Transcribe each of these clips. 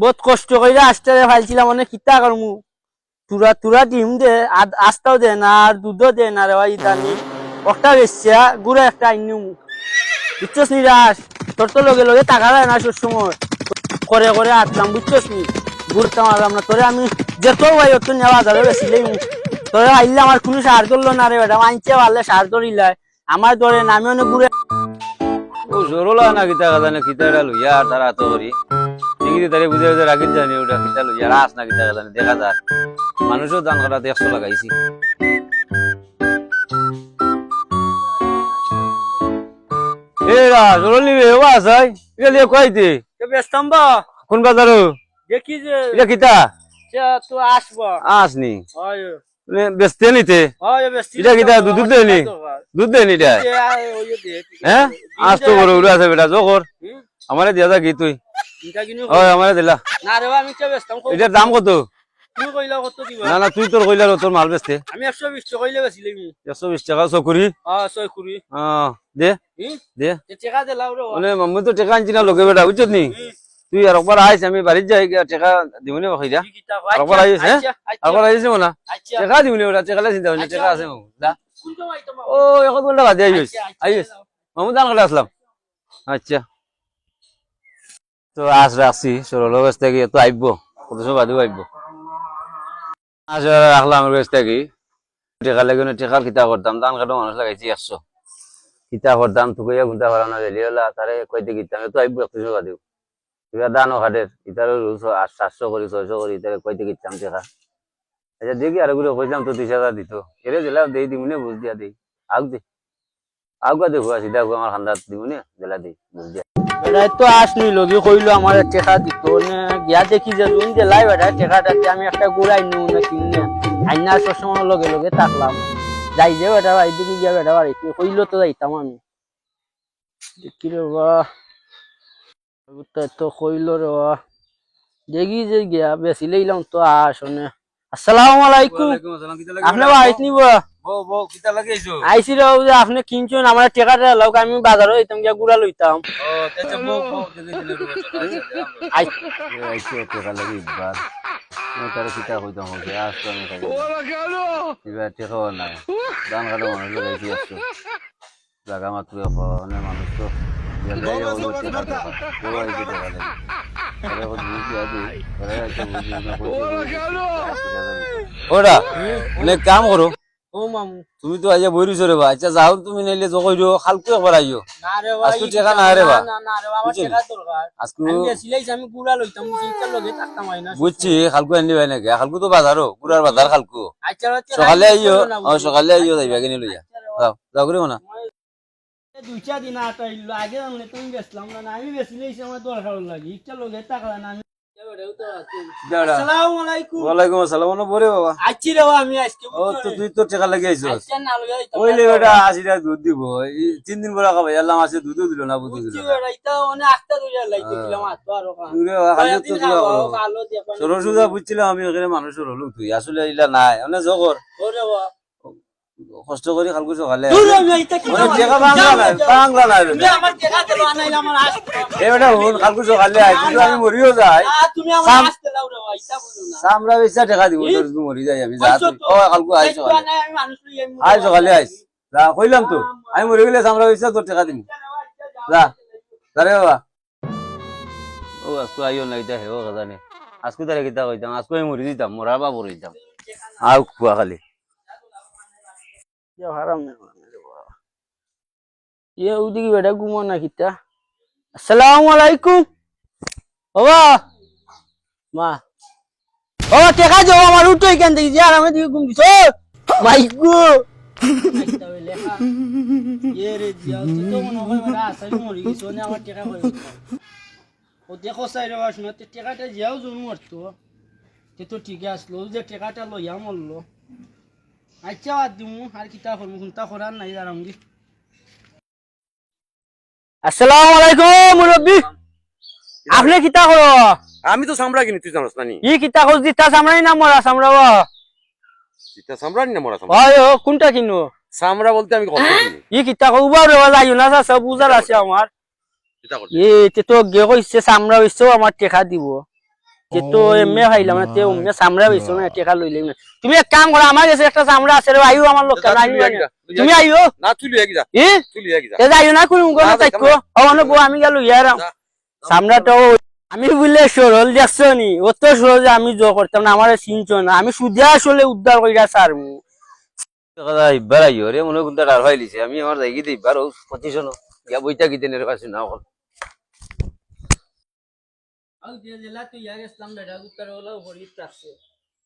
বহুত কষ্ট করে আসতে ফাইলছিলাম অনেক কিতা করমু তুরা তুরা ডিম দে আস্তাও দে না আর দুধও দে না রে ভাই ইদানি একটা বেশছে গুড়া একটা আইনু বুঝছস নিরাশ তোর তো লগে লগে টাকা দেয় না সব সময় করে করে আসলাম বুঝছস নি ঘুরতাম আসলাম না তোরে আমি যেত ভাই অত নেওয়া যাবে বেশিলেই তোরে আইলে আমার কোনো সার ধরলো না রে বেটা আনছে পারলে সার ধরিলাই আমার ধরে না আমি অনেক ঘুরে ও জোরলা না কিতা কথা না কিতা লইয়া তারা তো করি ডিগ্রি তারে বুঝে বুঝে রাখিল জানি ওটা কিতা লইয়া রাস না কিতা কথা দেখা যাক মানুষও দান করাতে 100 লাগাইছি এরা জরলি রে ওয়াস আই এলে কইতে ব্যস্তাম বা কোন বাজারো দেখি যে এটা কিতা তো আসবো আসনি হয় বেচতে নিতে হয় বেস্তি এটা কিতা দুধ দেনি দুধ দেনি এটা হ্যাঁ আজ তো বড় উড়া আছে বেটা জোকর আমারে দিয়া যা কি তুই ওই আমারে দিলা না রে আমি কে বেচতাম এটার দাম কত তুমি কইলা কত দিবা না না তুই তোর কইলা তোর মাল বেচতে আমি 120 টাকা কইলে বেচিলি 120 টাকা চকুরি হ্যাঁ 100 কুড়ি দে দে তে টাকা দে লাও রে মানে মাম্মু তো টাকা আনছি না লোকে বেটা বুঝছত নি তুই আর একবার আইস আমি বাড়ির যাই টাকা দিবনি বাকিরা একবার আইস হ্যাঁ একবার আইস না টাকা দিবনি ওটা টাকা চিন্তা হইনি টাকা আছে যা ও এখন ঘন্টা বাদে আইস আইস মামু দান করে আসলাম আচ্ছা তো আজ রাখছি সরল কাছ থেকে তো আইব কত সময় বাদেও আইব আজ রাখলাম আমার কাছ থেকে টেকা লাগে টেকার কিতা করতাম দান কাটো মানুষ লাগাইছি 100 কিতা করতাম তোকে ঘুরতে পারানো গেলি হলা তারে কইতে গিতাম তো আইব একটু সময় বাদেও এবার দানও হাটের ইতারও 700 করি 600 করি ইতারে কইতে গিতাম টেকা আচ্ছা দেখি আর গুলো কইতাম তো 30,000 দিত এরে দিলা দেই দিমুনে বুঝ দিয়া দেই আগুয়া দেখো সিধা আমার খান্দাত দিমুনে দিলা দেই বুঝ দিয়া বেটা তো আসনি লগি কইলো আমার টাকা দিত না গিয়া দেখি যে জুন দিলাই বেটা টাকাটাতে আমি একটা গুড়াই নু না কিনে আইনা সবসময় লগে লগে থাকলাম যাই যে বেটা ভাই দিকে গিয়া বেটা বাড়ি কইলো তো যাইতাম আমি দেখি রে বাহ তো কইলো রে বাহ দেখি যে গিয়া বেশি লইলাম তো আসনে আসসালামু আলাইকুম আপনি বাড়ি নিব বউ বউ কিতা লাগাইছো আইছি রে যে আপনি কিনছেন আমার টাকাটা লাগ আমি বাজারে হইতাম গিয়া গুড়া লইতাম ও তেছে বউ বউ আইছো টাকা লাগি বার তার কিতা কইতাম হবে আজ তো আমি খাই এবার টাকা নাই দান কাটো মানুষ লাগাইছি আসছো জায়গা মাত্র মানে মানুষ তো ওরা অনেক কাম করো ও মামু তুমি তো আজ বইরিছো রে বা আচ্ছা যাও তুমি নাইলে জকইরো খালকু একবার আইও না রে ভাই আজকে টাকা না রে বা না না রে বাবা টাকা দরকার আজকে আমি বেশিলাইছি আমি গুড়া লইতাম চিন্তা লগে থাকতাম আইনা বুঝছি খালকু আনলি ভাই নাকি খালকু তো বাজারও পুরার বাজার খালকু আচ্ছা সকালে আইও সকালে আইও যাইবা কিনে লইয়া যাও যাও করে না দুই চার দিন আটাইলো আগে জানলে তুমি বেচলাম না আমি বেশিলাইছি আমার দরকার লাগি ইচ্ছা লগে টাকা না আমি আসসালামু আলাইকুম ওয়ালাইকুম আসসালাম না বরে বাবা আইছি রে আমি আজকে ও তো তুই তো টাকা লাগি আইছো আচ্ছা না লগে ওইলে ওটা 80 টাকা দুধ দিব 3 দিন পরে খাবে আল্লাহ মাসে দুধ দিল না বুঝি দিল না এটা অনেক আস্তে ধরে লাইতে দিলাম আত আর তুই খালি তো তুই ভালো দিয়া সরসুদা বুঝছিলাম আমি এখানে মানুষের হলো তুই আসলে ইলা নাই মানে জগর ওরে বাবা কষ্ট করে খালকু সকালে দূর আমি এটা কি টাকা বাংলা নাই তুমি আমার টাকা দেব আনাইলা আমার আসতে এবারে হল খালকু সকালে আই কিন্তু আমি মরিও যাই তুমি আমার আসতে লাও রে ভাই এটা বলো না সামরা বেচা টাকা দিব তোর তুই মরি যাই আমি যা ও খালকু আইছ আমি মানুষ লই আই সকালে আইস যা কইলাম তো আমি মরি গেলে সামরা বেচা তোর টাকা দিম যা আরে বাবা ও আজকে আইও না এটা হেও জানে আজকে তারে কিতা কইতাম আজকে আমি মরি দিতাম মরার বা মরি দিতাম আউ কুয়া খালি ये हराम नहीं मेरे बाबा ये उदी की बेटा घुमा ना किता अस्सलाम वालेकुम बाबा मां ओ टेका जो আমার উঠই কেন দেখি यार আমি দিকে ঘুম দিছো মাই গো ये रे दिया তো মনে হয় বেটা আসলে মরি গেছো না আমার টেকা কই ও দেখো সাইরে বাস না টেকাটা যাও জন্য মরতো তে তো ঠিক আসলো যে টেকাটা লইয়া মরলো আচ্ছা বাদ দিমু আর কিতা করমু কোনটা করার নাই দাঁড়াঙ্গি আসসালামু আলাইকুম মুরব্বি আপনি কিতা করো আমি তো সামরা কিনি তুই জানোস না নি ই কিতা কর দিতা সামরাই না মরা সামরাবা এটা সামরা নি না মরা সামরা ওই ও কোনটা কিনো সামরা বলতে আমি কত কিনি ই কিতা কর উবা রে যাইও না সব বুঝার আছে আমার এটা কর এ তে তো গে কইছে সামরা হইছে আমার টাকা দিব যে তো এমএ খাইলাম না তে উম্মে চামড়া বেচো না টেকা লইলাম না তুমি এক কাম করো আমার কাছে একটা চামড়া আছে রে আইও আমার লোক তুমি আইও না তুই লিয়ে যা ই তুই লিয়ে যা তে যাইও না কোন কোন তাইকো অনে বউ আমি গেল ইয়ারাম চামড়াটাও আমি বললে সরল দেখছো নি অত সহজে আমি জো করতাম না আমার চিনছো না আমি সুদিয়া আসলে উদ্ধার কইরা সারমু কথা ইবার আইও রে মনে কোনটা ডার হইলিছে আমি আমার জায়গা দিই ইবার পজিশন ইয়া বইটা কি দেনের কাছে না হল আউ যে জেলা তুই ইয়া গেছলাম বেটা উত্তর হলো হরিত আছে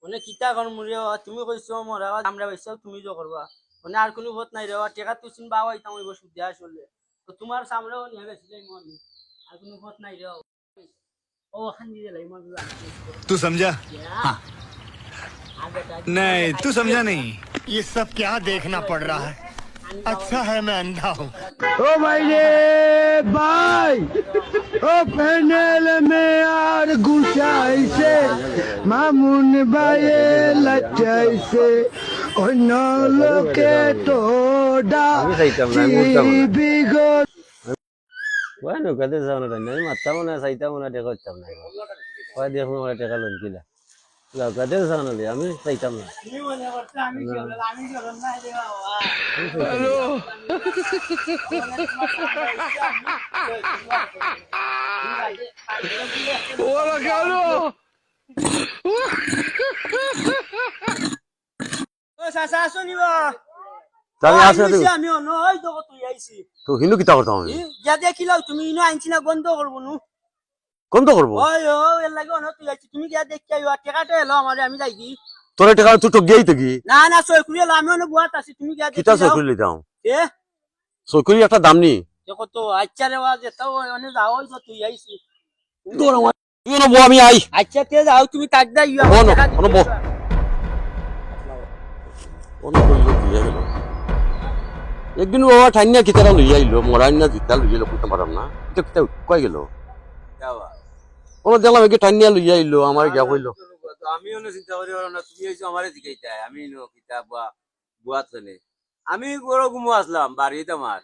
মানে কিতা কর মুরে তুমি কইছো মরা আমরা বাইছো তুমি জো করবা মানে আর কোনো হত নাই রে টেকা তুই চিন বাবা ইতাম ওই সুদিয়া আসলে তো তোমার সামনেও নিয়ে গেছে যাই মন আর কোনো হত নাই রে ও খান্দি দেলাই মন तू समझा हाँ। नहीं तू समझा नहीं ये सब क्या देखना पड़ रहा है अच्छा है मैं अंधा हूँ ओ भाई रे भाई ओ पैनल में यार गुसाई से मामुन भाई लचाई से ओ नौलो के तोड़ा আমি চাইতাম না আমি উঠতাম না बिगो ওই নৌকাতে যাও না আমি মারতাম না চাইতাম না টেকা করতাম না ওই দেখুন আমার টেকা লোন কিলা নৌকাতে যাও না আমি চাইতাম না তুমি মনে করছ আমি জরন নাই রে বাবা ও সাসা শুনিব আমি আসে আমি অন্য ওই তো তুই আইছি তো হিন্দু কিতা করতাম আমি যা দেখিলাও তুমি ইনো আনছি না বন্ধ করবো নু কোন তো করবো ওই ও এর লাগে অন্য তুই আইছি তুমি গিয়া দেখি আইও টাকাটা এলো আমারে আমি যাই কি তোর টেকা তুই তো গেই তো কি না না সই কুড়ি এলো আমি অন্য বুয়াত আছি তুমি গিয়া দেখি কিতা সকুরি লিতাম এ সকুরি একটা দাম নি দেখো তো আচ্ছা রে ওয়া যেতাও অন্য যাও ওই তো তুই আইছি তোর আমার তুই না বউ আমি আই আচ্ছা তে যাও তুমি কাট দাও ইয়া ও না, ও না, বউ। কোন করলো দিয়ে গেল একদিন বাবা ঠান্না কিতারা লইয়া আইলো মরান্না জিতা লইয়া এলো কইতে পারাম না এটা কিতা কই গেল কোন দেখলাম একে ঠান্না লইয়া আইলো আমার গিয়া কইলো আমি অন্য চিন্তা করি না তুমি হইছো আমারে জিগাইতা আমি নো কিতাব বা বুয়াত চলে আমি গরো গুমো আসলাম বাড়িতে আমার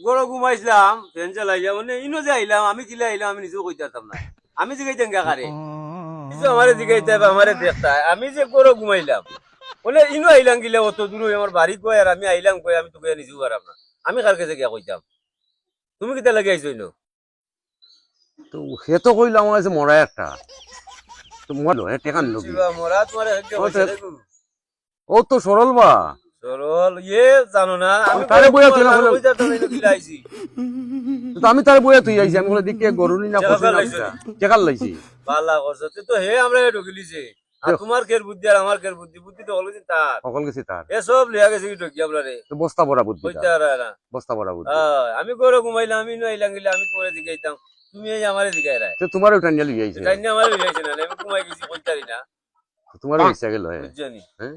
গরো ঘুমাইছিলাম ফ্যান চালাইয়া মানে ইনো যে আইলাম আমি কিলা আইলাম আমি নিজেও কইতাম না আমি জিগাইতাম কাকারে কিছু আমারে জিগাইতে বা আমারে দেখতা আমি যে গরো ঘুমাইলাম বলে ইনো আইলাম গিলা অত দূর আমার বাড়ি কই আর আমি আইলাম কই আমি তোকে নিজেও পারাম না আমি কার কাছে গিয়া কইতাম তুমি কিতা লাগি আইছো ইনো তো সে তো কইলো আমার কাছে মরা একটা তো মরলো টেকা নিল কি মরা তোমার ও তো সরল বা সরল ইয়ে জানো না আমি তারে বইয়া তুই আমি কইতাম না ইনো কিলা আইছি তো আমি তার বইয়া তুই আইছি আমি বলে দেখি গরুনি না টেকা কইছি লাইছো? টেকাল লাইছি বালা করছ তুই তো হে আমরা ঢুকিলিছে আর তোমার কের বুদ্ধি আর আমার কের বুদ্ধি বুদ্ধি তো হলো তার সকল গেছি তার এ সব লিয়া গেছে কি ঢুকি আপনারে তো বস্তা ভরা বুদ্ধি কইতে তার। আর না বস্তা ভরা বুদ্ধি আমি গরো ঘুমাইলাম আমি নইলাম গিলা আমি তোমারে জিগাইতাম তুমি এই আমারে জিগাই রায় তো তোমার ওটা নিয়ে লই আইছে টাইনে আমারে জিগাইছে না আমি ঘুমাই গেছি কইতারি না তোমার ইচ্ছা গেল বুঝছনি হ্যাঁ